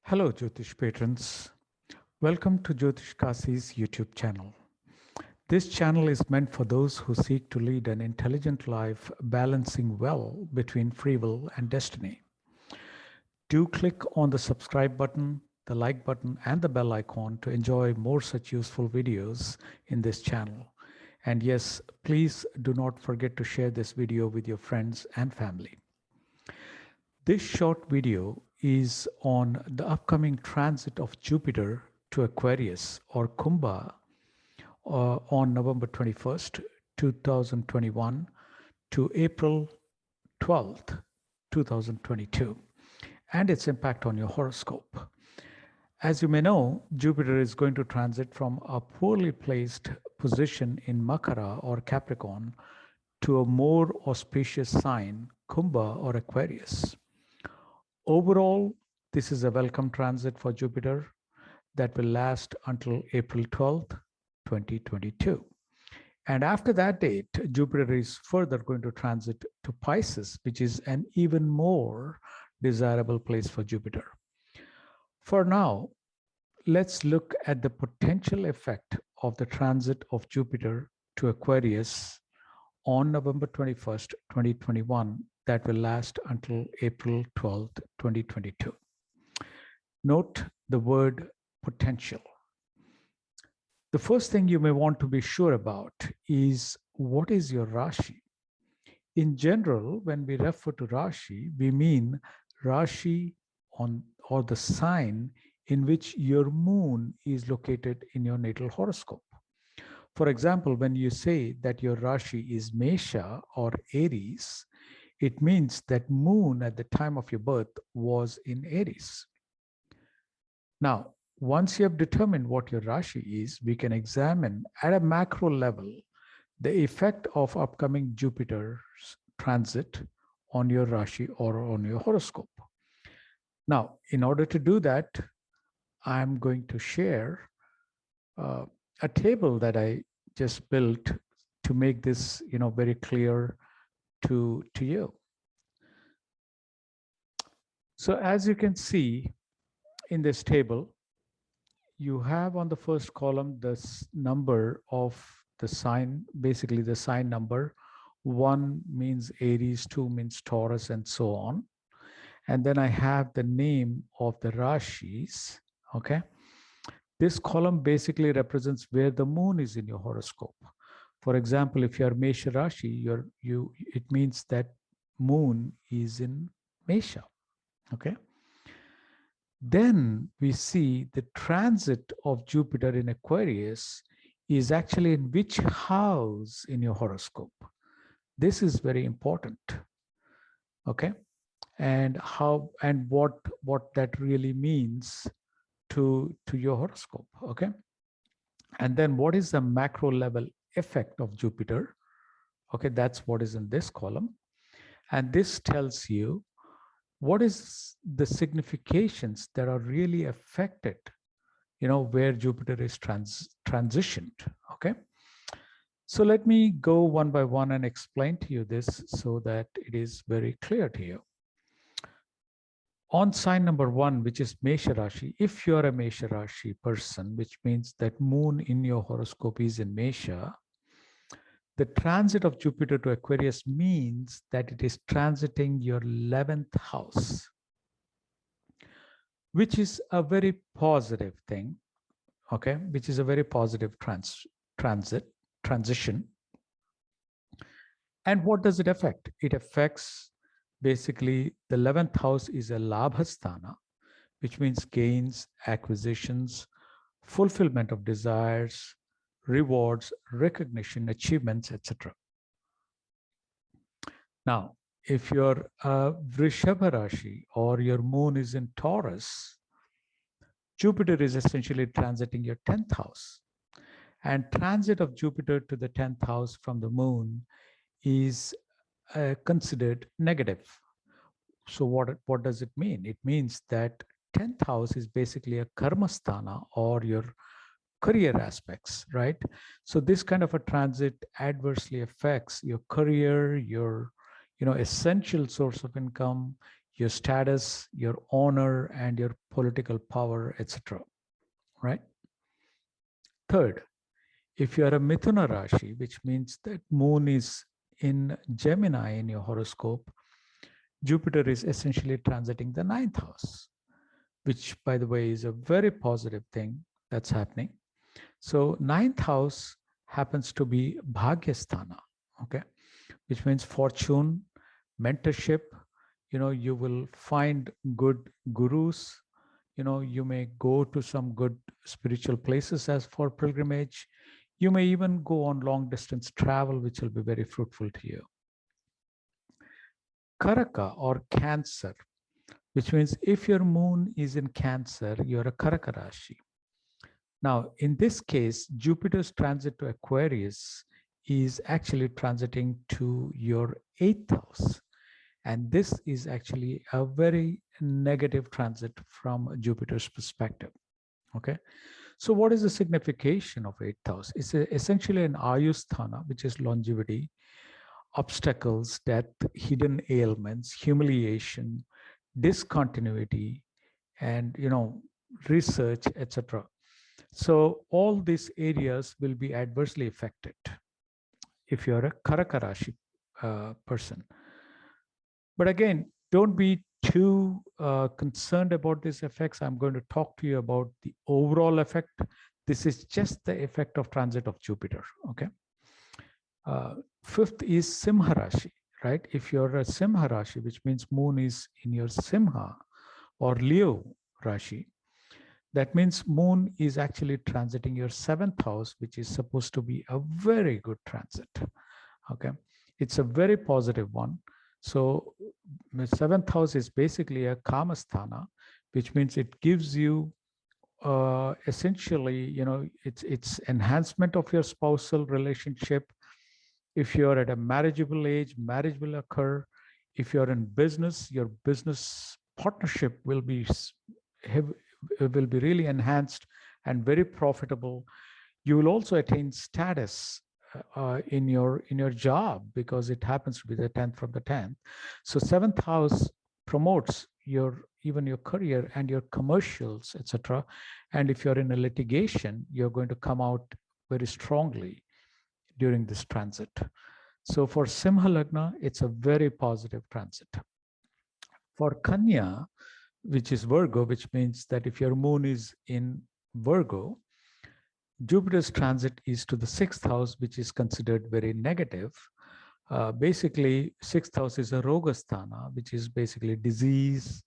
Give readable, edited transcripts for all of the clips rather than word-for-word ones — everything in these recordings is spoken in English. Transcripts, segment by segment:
Hello, Jyotish patrons. Welcome to Jyotish Kasi's YouTube channel. This channel is meant for those who seek to lead an intelligent life, balancing well between free will and destiny. Do click on the subscribe button, the like button, and the bell icon to enjoy more such useful videos in this channel. And yes, please do not forget to share this video with your friends and family. This short video is on the upcoming transit of Jupiter to Aquarius or Kumbha on November 21st, 2021 to April 12th, 2022, and its impact on your horoscope. As you may know, Jupiter is going to transit from a poorly placed position in Makara or Capricorn to a more auspicious sign, Kumbha or Aquarius. Overall, this is a welcome transit for Jupiter that will last until April 12th, 2022. And after that date, Jupiter is further going to transit to Pisces, which is an even more desirable place for Jupiter. For now, let's look at the potential effect of the transit of Jupiter to Aquarius on November 21st, 2021, that will last until April 12th, 2022. Note the word potential. The first thing you may want to be sure about is what is your Rashi? In general, when we refer to Rashi, we mean Rashi or the sign in which your moon is located in your natal horoscope. For example, when you say that your Rashi is Mesha or Aries, it means that moon at the time of your birth was in Aries. Now, once you have determined what your Rashi is, we can examine at a macro level the effect of upcoming Jupiter's transit on your Rashi or on your horoscope. Now, in order to do that, I'm going to share a table that I just built to make this, very clear to you. So as you can see in this table, you have on the first column the number of the sign, basically the sign number. 1 means Aries, 2 means Taurus, and so on. And then I have the name of the Rashis, okay? This column basically represents where the moon is in your horoscope. For example, if you are Mesha Rashi, it means that moon is in Mesha, okay? Then we see the transit of Jupiter in Aquarius is actually in which house in your horoscope. This is very important, okay? And how and what that really means to your horoscope, okay? And then what is the macro level effect of Jupiter? Okay, that's what is in this column. And this tells you what is the significations that are really affected, where Jupiter is transitioned, okay? So let me go one by one and explain to you this so that it is very clear to you. On sign number 1, which is Mesha Rashi, if you're a Mesha Rashi person, which means that moon in your horoscope is in Mesha, the transit of Jupiter to Aquarius means that it is transiting your 11th house, which is a very positive thing, okay? Which is a very positive transition. And what does it affect? It affects basically the 11th house is a Labhasthana, which means gains, acquisitions, fulfillment of desires, rewards, recognition, achievements, etc. Now, if you're a Vrishabha Rashi or your moon is in Taurus, Jupiter is essentially transiting your 10th house. And transit of Jupiter to the 10th house from the moon is considered negative. So what does it mean? It means that 10th house is basically a karmasthana or your career aspects, right? So this kind of a transit adversely affects your career, your essential source of income, your status, your honor, and your political power, etc. Right? Third, if you are a Mithuna Rashi, which means that moon is in Gemini in your horoscope, Jupiter is essentially transiting the ninth house, which, by the way, is a very positive thing that's happening. So ninth house happens to be Bhagyasthana, okay, which means fortune, mentorship. You will find good gurus. You may go to some good spiritual places as for pilgrimage. You may even go on long distance travel, which will be very fruitful to you. Karaka or Cancer, which means if your moon is in Cancer, you're a Karaka Rashi. Now, in this case, Jupiter's transit to Aquarius is actually transiting to your 8th house. And this is actually a very negative transit from Jupiter's perspective. Okay. So what is the signification of 8th house? It's essentially an Ayusthana, which is longevity, obstacles, death, hidden ailments, humiliation, discontinuity, and research, etc. So all these areas will be adversely affected if you're a Karaka Rashi person. But again, don't be too concerned about these effects. I'm going to talk to you about the overall effect. This is just the effect of transit of Jupiter, okay? Fifth is Simha Rashi, right? If you're a Simha Rashi, which means moon is in your Simha or Leo Rashi, that means moon is actually transiting your 7th house, which is supposed to be a very good transit, okay? It's a very positive one. So the 7th house is basically a Kamasthana, which means it gives you essentially, it's enhancement of your spousal relationship. If you're at a marriageable age, marriage will occur. If you're in business, your business partnership will be really enhanced and very profitable. You will also attain status in your job because it happens to be the 10th from the 10th. So 7th house promotes even your career and your commercials, etc. And if you're in a litigation, you're going to come out very strongly during this transit. So for Simha Lagna, it's a very positive transit. For Kanya, which is Virgo, which means that if your moon is in Virgo, Jupiter's transit is to the 6th house, which is considered very negative. Basically, 6th house is a Rogasthana, which is basically disease,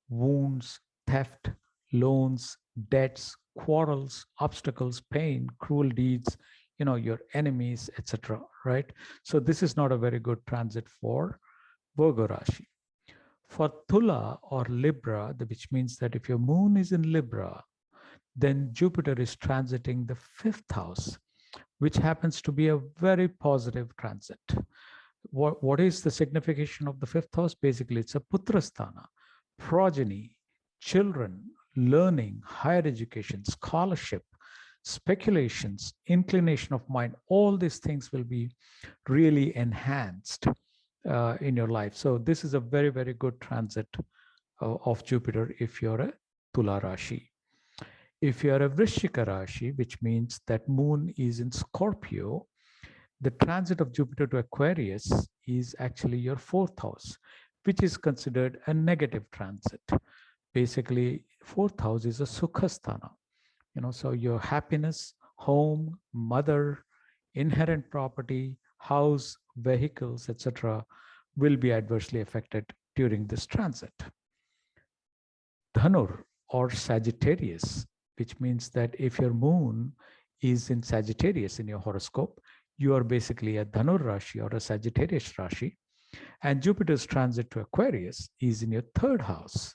wounds, theft, loans, debts, quarrels, obstacles, pain, cruel deeds, your enemies, etc. Right? So this is not a very good transit for Virgo Rashi. For Tula or Libra, which means that if your moon is in Libra, then Jupiter is transiting the 5th house, which happens to be a very positive transit. What is the signification of the 5th house? Basically, it's a Putrasthana, progeny, children, learning, higher education, scholarship, speculations, inclination of mind. All these things will be really enhanced in your life. So this is a very, very good transit of Jupiter if you're a Tula Rashi. If you are a Vrishika Rashi, which means that moon is in Scorpio, the transit of Jupiter to Aquarius is actually your 4th house, which is considered a negative transit. Basically, 4th house is a Sukhasthana. So your happiness, home, mother, inherent property, house, vehicles, etc., will be adversely affected during this transit. Dhanur or Sagittarius, which means that if your moon is in Sagittarius in your horoscope, you are basically a Dhanur Rashi or a Sagittarius Rashi. And Jupiter's transit to Aquarius is in your 3rd house,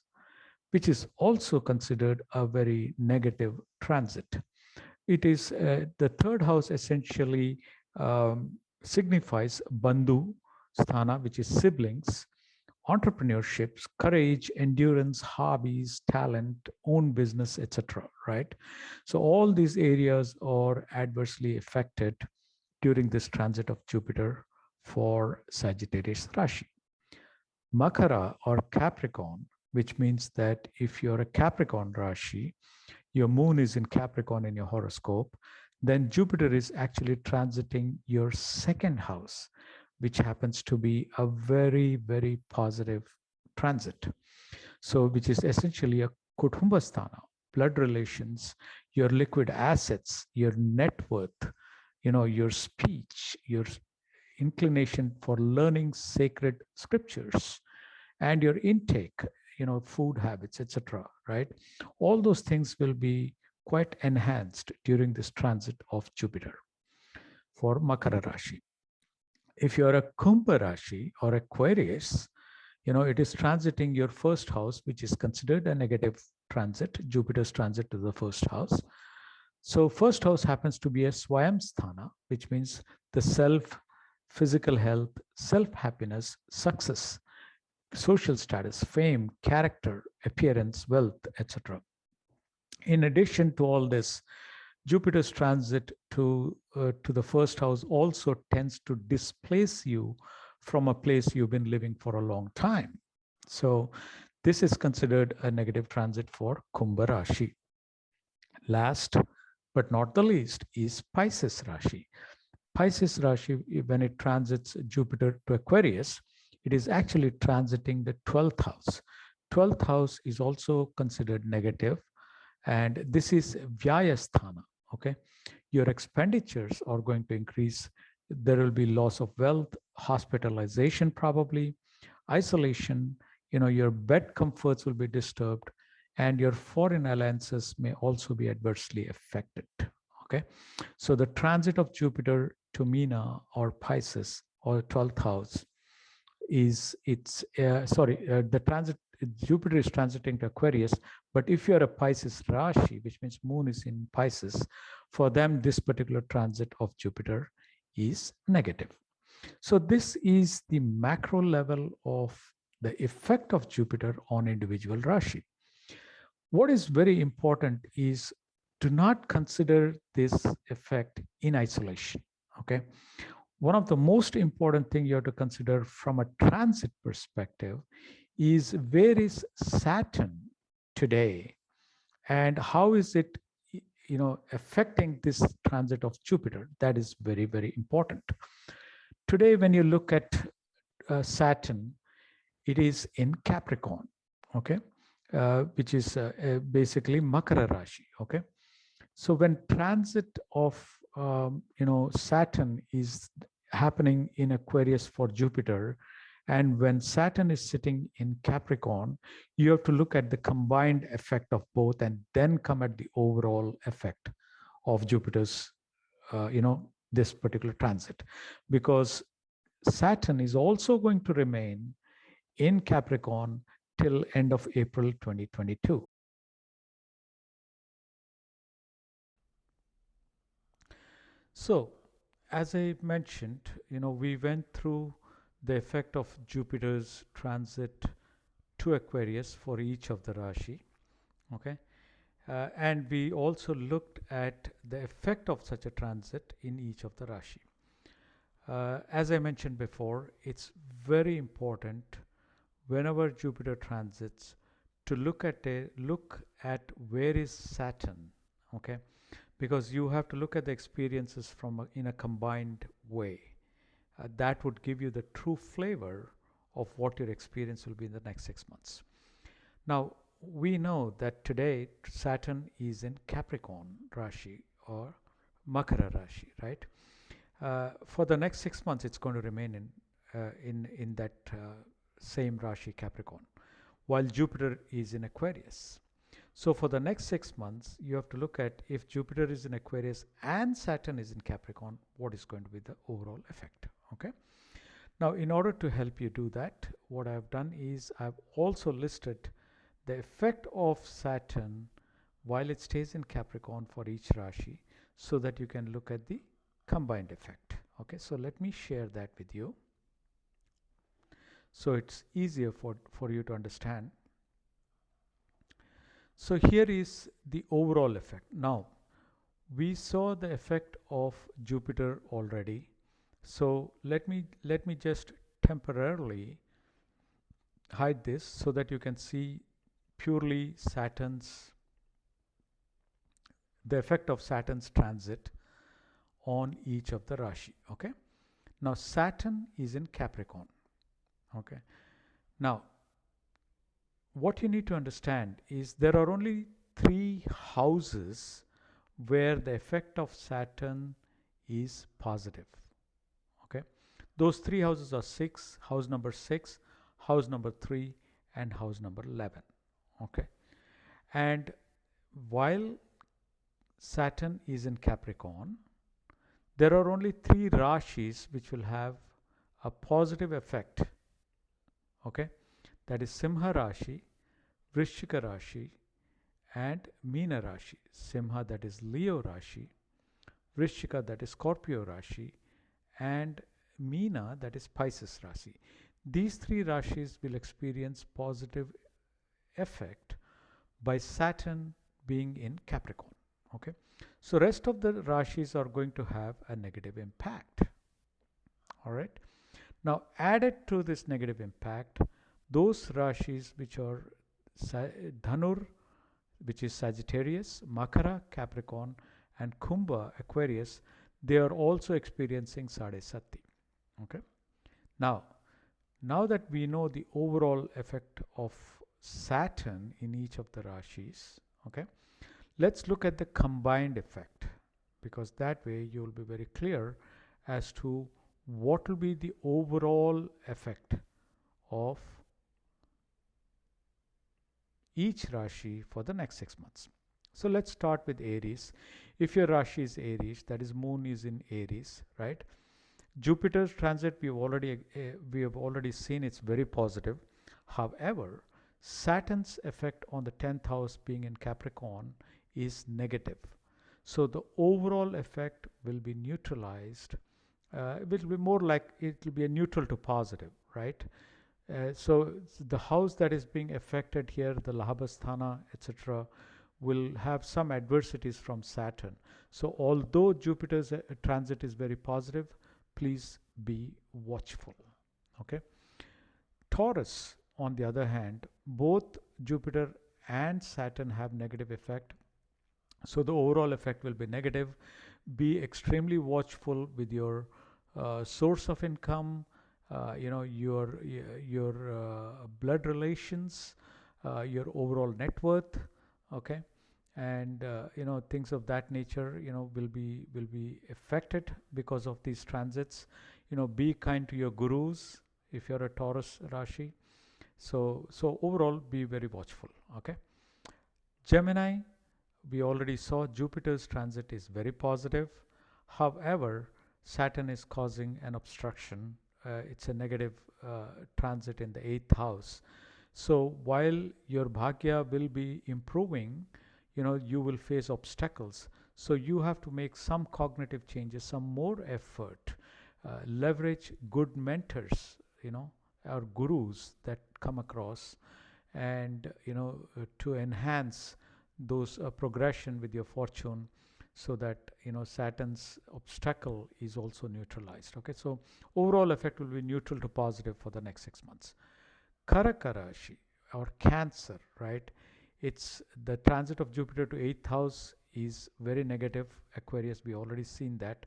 which is also considered a very negative transit. It is the 3rd house essentially signifies Bandhu Sthana, which is siblings, entrepreneurships, courage, endurance, hobbies, talent, own business, etc. Right? So all these areas are adversely affected during this transit of Jupiter for Sagittarius Rashi. Makara or Capricorn, which means that if you're a Capricorn Rashi, your moon is in Capricorn in your horoscope, then Jupiter is actually transiting your second house, which happens to be a very, very positive transit. So, which is essentially a Kutumbasthana, blood relations, your liquid assets, your net worth, your speech, your inclination for learning sacred scriptures, and your intake, food habits, etc., right? All those things will be quite enhanced during this transit of Jupiter for Makara Rashi. If you're a Kumbha Rashi or Aquarius, it is transiting your first house, which is considered a negative transit, Jupiter's transit to the first house. So first house happens to be a Swayam Sthana, which means the self, physical health, self-happiness, success, social status, fame, character, appearance, wealth, etc. In addition to all this, Jupiter's transit to the first house also tends to displace you from a place you've been living for a long time. So this is considered a negative transit for Kumbha Rashi. Last but not the least is Pisces Rashi. Pisces Rashi, when it transits Jupiter to Aquarius, it is actually transiting the 12th house. 12th house is also considered negative, and this is Vyayasthana. Okay, your expenditures are going to increase. There will be loss of wealth, hospitalization, probably isolation. Your bed comforts will be disturbed, and your foreign alliances may also be adversely affected. Okay, so the transit of Jupiter to Meena or Pisces or 12th house is the transit. Jupiter is transiting to Aquarius, but if you're a Pisces Rashi, which means moon is in Pisces, for them this particular transit of Jupiter is negative. So this is the macro level of the effect of Jupiter on individual Rashi. What is very important is do not consider this effect in isolation. Okay, one of the most important thing you have to consider from a transit perspective is where is Saturn today and how is it affecting this transit of Jupiter. That is very, very important. Today when you look at Saturn, it is in Capricorn, okay, which is basically Makara Rashi. Okay, so when transit of Saturn is happening in Aquarius for Jupiter, and when Saturn is sitting in Capricorn, you have to look at the combined effect of both and then come at the overall effect of Jupiter's, this particular transit, because Saturn is also going to remain in Capricorn till end of April 2022. So, as I mentioned, we went through the effect of Jupiter's transit to Aquarius for each of the Rashi. Okay, and we also looked at the effect of such a transit in each of the Rashi. As I mentioned before, it's very important whenever Jupiter transits to look at where is Saturn. Okay, because you have to look at the experiences in a combined way. That would give you the true flavor of what your experience will be in the next 6 months. Now, we know that today Saturn is in Capricorn Rashi or Makara Rashi, right? For the next 6 months, it's going to remain in that same Rashi Capricorn, while Jupiter is in Aquarius. So for the next 6 months, you have to look at if Jupiter is in Aquarius and Saturn is in Capricorn, what is going to be the overall effect. Okay. Now, in order to help you do that, what I've done is I've also listed the effect of Saturn while it stays in Capricorn for each Rashi so that you can look at the combined effect. Okay, so let me share that with you so it's easier for you to understand. So here is the overall effect. Now, we saw the effect of Jupiter already. So let me just temporarily hide this so that you can see purely the effect of Saturn's transit on each of the Rashi. Okay. Now Saturn is in Capricorn. Okay. Now what you need to understand is there are only 3 houses where the effect of Saturn is positive. Okay. Those 3 houses are house number 6, house number 3, and house number 11. Okay. And while Saturn is in Capricorn, there are only 3 Rashis which will have a positive effect. Okay. That is Simha Rashi, Vrishchika Rashi, and Meena Rashi. Simha, that is Leo Rashi, Vrishchika, that is Scorpio Rashi, and Meena, that is Pisces Rashi. These 3 Rashis will experience positive effect by Saturn being in Capricorn. Okay, so rest of the Rashis are going to have a negative impact. All right. Now added to this negative impact, those Rashis which are Dhanur, which is Sagittarius, Makara, Capricorn, and Kumbha, Aquarius, they are also experiencing Sade Sati. Okay. Now that we know the overall effect of Saturn in each of the Rashis, okay, let's look at the combined effect, because that way you will be very clear as to what will be the overall effect of each Rashi for the next 6 months. So let's start with Aries. If your Rashi is Aries, that is moon is in Aries, right? Jupiter's transit we have already seen, it's very positive. However, Saturn's effect on the 10th house being in Capricorn is negative. So the overall effect will be neutralized. It will be more like it will be a neutral to positive, right? So the house that is being affected here, the Lahabasthana, etc., will have some adversities from Saturn. So although Jupiter's transit is very positive, please be watchful. Okay. Taurus, on the other hand, both Jupiter and Saturn have negative effect. So the overall effect will be negative. Be extremely watchful with your source of income, your blood relations, your overall net worth, okay, and things of that nature, will be affected because of these transits. Be kind to your gurus if you're a Taurus Rashi. So overall, be very watchful. Okay. Gemini, we already saw Jupiter's transit is very positive. However, Saturn is causing an obstruction. It's a negative transit in the 8th house. So while your bhagya will be improving, you will face obstacles. So you have to make some cognitive changes, some more effort, leverage good mentors, or gurus that come across, and to enhance those progression with your fortune, so that Saturn's obstacle is also neutralized. Okay, so overall effect will be neutral to positive for the next 6 months. Karaka Rashi or Cancer, right? It's the transit of Jupiter to 8th house is very negative. Aquarius, we already seen that.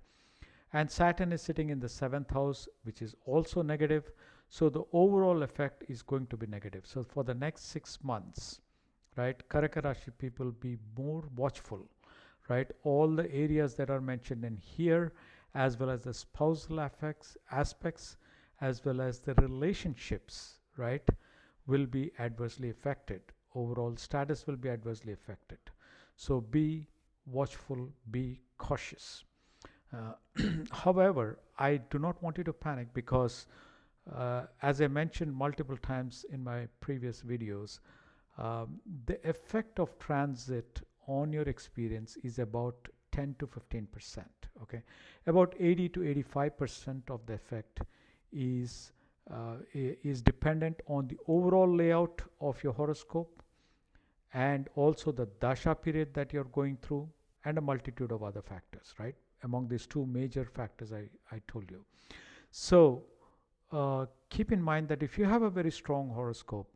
And Saturn is sitting in the 7th house, which is also negative. So the overall effect is going to be negative. So for the next 6 months, right, Karaka Rashi people, be more watchful, right? All the areas that are mentioned in here, as well as the spousal aspects, as well as the relationships, right, will be adversely affected. Overall status will be adversely affected. So be watchful, be cautious. However, I do not want you to panic, because as I mentioned multiple times in my previous videos, the effect of transit on your experience is about 10 to 15%. Okay, about 80 to 85% of the effect is dependent on the overall layout of your horoscope, and also the dasha period that you're going through, and a multitude of other factors, right? Among these 2 major factors I told you. So keep in mind that if you have a very strong horoscope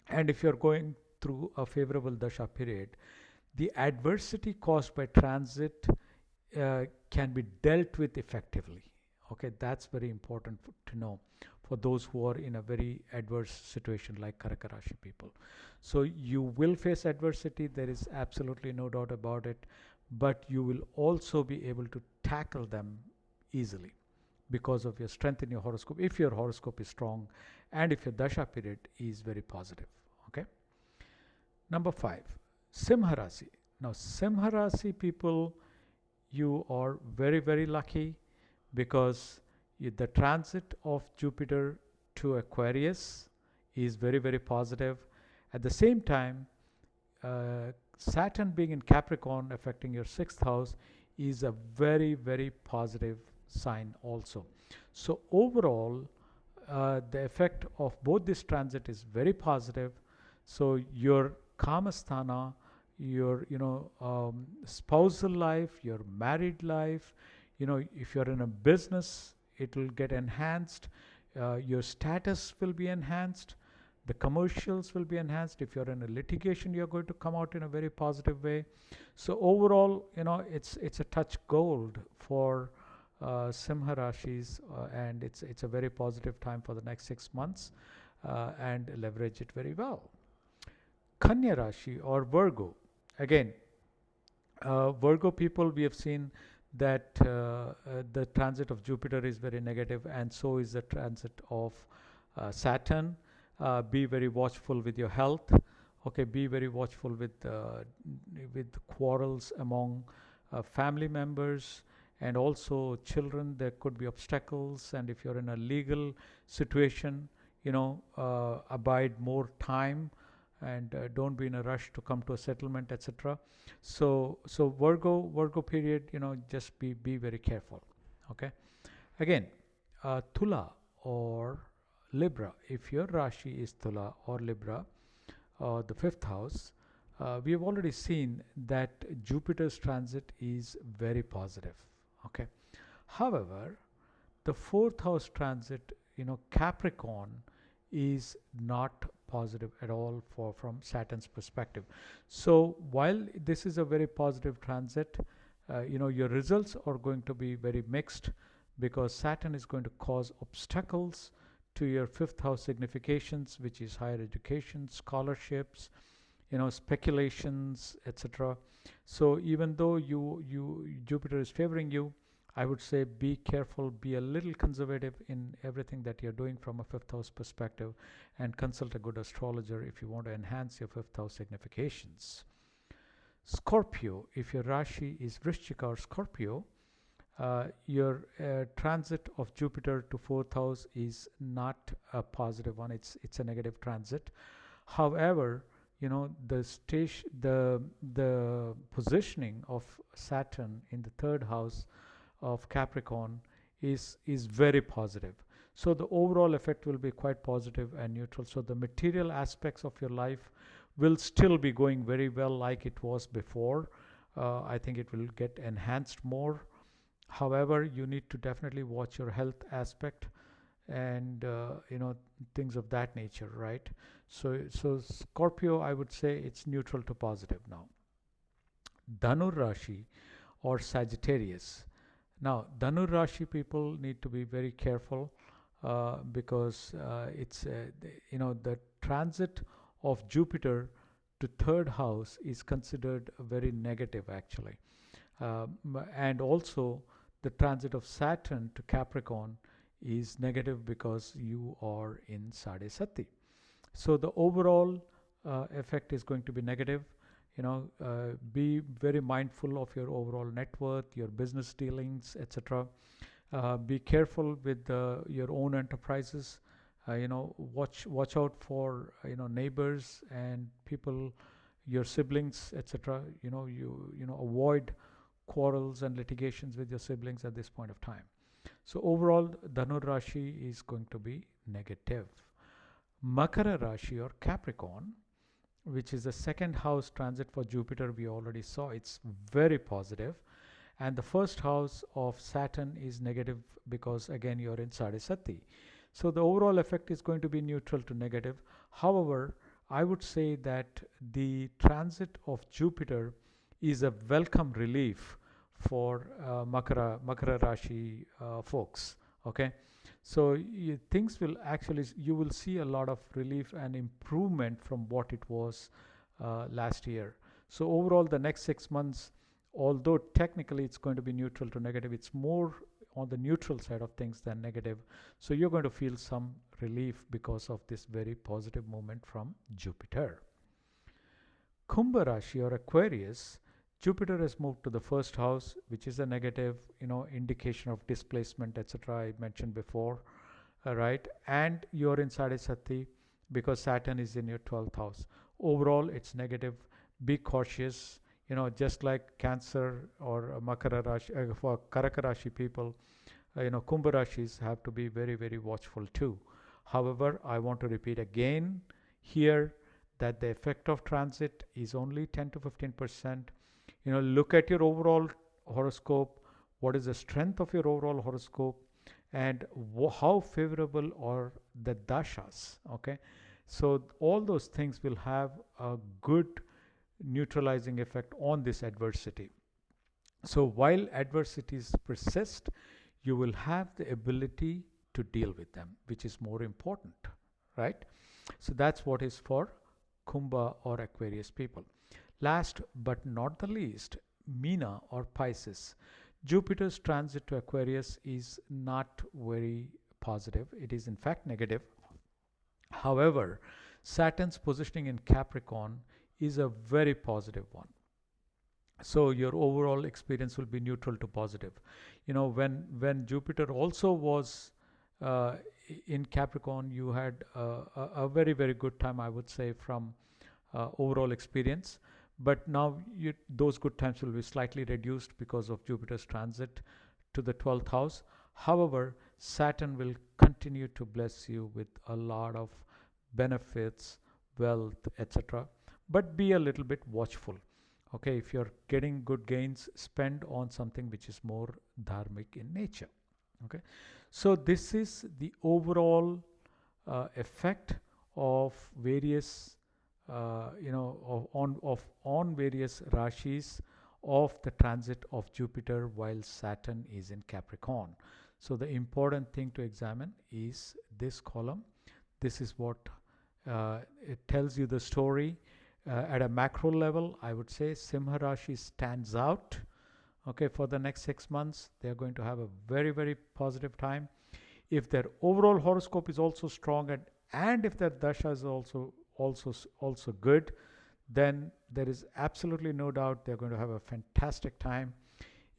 and if you're going through a favorable dasha period, the adversity caused by transit can be dealt with effectively. Okay, that's very important to know for those who are in a very adverse situation like Karaka Rashi people. So you will face adversity, there is absolutely no doubt about it, but you will also be able to tackle them easily because of your strength in your horoscope, if your horoscope is strong and if your dasha period is very positive. Okay. Number 5, Simha Rasi. Now, Simha Rasi people, you are very, very lucky because the transit of Jupiter to Aquarius is very, very positive. At the same time, Saturn being in Capricorn affecting your sixth house is a very, very positive sign also. So overall, the effect of both this transit is very positive. So your Kamasthana, your spousal life, your married life, if you're in a business, it will get enhanced. Your status will be enhanced. The commercials will be enhanced. If you're in a litigation, you're going to come out in a very positive way. So overall, it's a touch gold for Simha Rashis, and it's a very positive time for the next 6 months, and leverage it very well. Kanya Rashi or Virgo, again, Virgo people, we have seen that the transit of Jupiter is very negative, and so is the transit of Saturn. Be very watchful with your health. Okay, be very watchful with quarrels among family members and also children. There could be obstacles, and if you're in a legal situation, abide more time and don't be in a rush to come to a settlement, etc. So Virgo period, just be very careful. Okay. Again, Tula or Libra, if your Rashi is Tula or Libra, the fifth house, we have already seen that Jupiter's transit is very positive. Okay. However, the fourth house transit, Capricorn, is not positive at all from Saturn's perspective. So while this is a very positive transit, your results are going to be very mixed because Saturn is going to cause obstacles to your fifth house significations, which is higher education, scholarships, speculations, etc. So even though Jupiter is favoring you, I would say be careful, be a little conservative in everything that you're doing from a fifth house perspective, and consult a good astrologer if you want to enhance your fifth house significations. Scorpio, if your Rashi is Vrishchika or Scorpio, your transit of Jupiter to fourth house is not a positive one. It's a negative transit. However, the positioning of Saturn in the third house of Capricorn is very positive. So the overall effect will be quite positive and neutral. So the material aspects of your life will still be going very well like it was before. I think it will get enhanced more. However, you need to definitely watch your health aspect and things of that nature, right? So Scorpio, I would say it's neutral to positive now. Dhanur Rashi or Sagittarius. Now, Dhanur Rashi people need to be very careful because it's the transit of Jupiter to third house is considered very negative actually, and also the transit of Saturn to Capricorn is negative because you are in Sade Sati. So the overall effect is going to be negative. Be very mindful of your overall net worth, your business dealings, etc. Be careful with your own enterprises. Watch out for neighbors and people, your siblings, etc. Avoid quarrels and litigations with your siblings at this point of time. So overall, Dhanur Rashi is going to be negative. Makara Rashi or Capricorn, which is the second house transit for Jupiter, we already saw it's very positive, and the first house of Saturn is negative because again you're in Sadhisati. So the overall effect is going to be neutral to negative. However, I would say that the transit of Jupiter is a welcome relief for Makara Rashi folks. Okay, so things will actually, you will see a lot of relief and improvement from what it was last year. So overall, the next 6 months, although technically it's going to be neutral to negative, it's more on the neutral side of things than negative. So you're going to feel some relief because of this very positive movement from Jupiter. Kumbha Rashi or Aquarius, Jupiter has moved to the first house, which is a negative, indication of displacement, etc. I mentioned before, right? And you're in Sadhisati because Saturn is in your 12th house. Overall, it's negative. Be cautious. Just like Cancer or Makara Rashi, for Karaka Rashi people, Kumbha Rashis have to be very, very watchful too. However, I want to repeat again here that the effect of transit is only 10 to 15%. Look at your overall horoscope. What is the strength of your overall horoscope, and how favorable are the dashas? Okay, so all those things will have a good neutralizing effect on this adversity. So while adversities persist, you will have the ability to deal with them, which is more important, right? So that's what is for Kumbha or Aquarius people. Last but not the least, Meena or Pisces. Jupiter's transit to Aquarius is not very positive. It is in fact negative. However, Saturn's positioning in Capricorn is a very positive one. So your overall experience will be neutral to positive. When Jupiter also was in Capricorn, you had a very, very good time, I would say, from overall experience. But now those good times will be slightly reduced because of Jupiter's transit to the 12th house. However, Saturn will continue to bless you with a lot of benefits, wealth, etc. But be a little bit watchful. Okay, if you're getting good gains, spend on something which is more dharmic in nature. Okay, so this is the overall effect of various on various rashis of the transit of Jupiter while Saturn is in Capricorn. So the important thing to examine is this column. This is what it tells you the story. At a macro level, I would say Simha Rashi stands out. Okay, for the next 6 months, they're going to have a very, very positive time. If their overall horoscope is also strong, and if their dasha is also good, then there is absolutely no doubt they're going to have a fantastic time.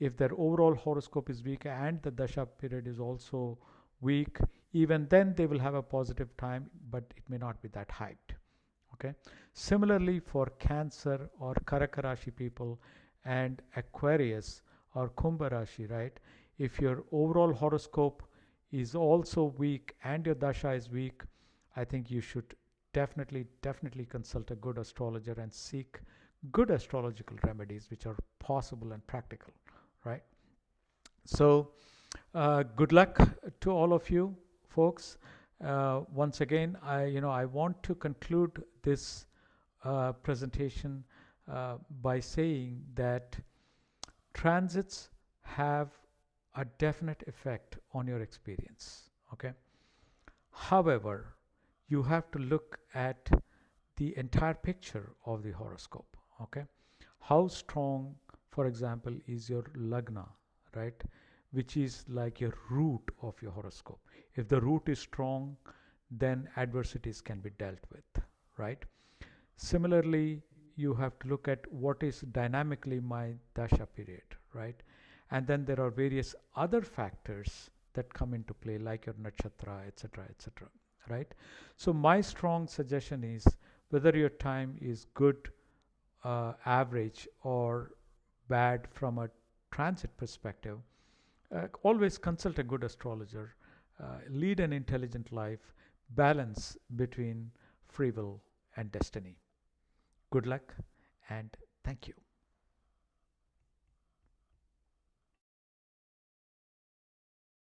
If their overall horoscope is weak and the dasha period is also weak, even then they will have a positive time, but it may not be that hyped. Okay. Similarly, for Cancer or Karaka Rashi people and Aquarius or Kumbha Rashi, right? If your overall horoscope is also weak and your dasha is weak, I think you should definitely consult a good astrologer and seek good astrological remedies which are possible and practical, right? So good luck to all of you folks. Once again, I want to conclude this presentation by saying that transits have a definite effect on your experience. Okay. However, you have to look at the entire picture of the horoscope. Okay. How strong, for example, is your lagna, right? Which is like your root of your horoscope. If the root is strong, then adversities can be dealt with, right? Similarly, you have to look at what is dynamically my dasha period, right? And then there are various other factors that come into play, like your nakshatra, etc., etc., right? So my strong suggestion is whether your time is good, average, or bad from a transit perspective, always consult a good astrologer, lead an intelligent life, balance between free will and destiny. Good luck and thank you.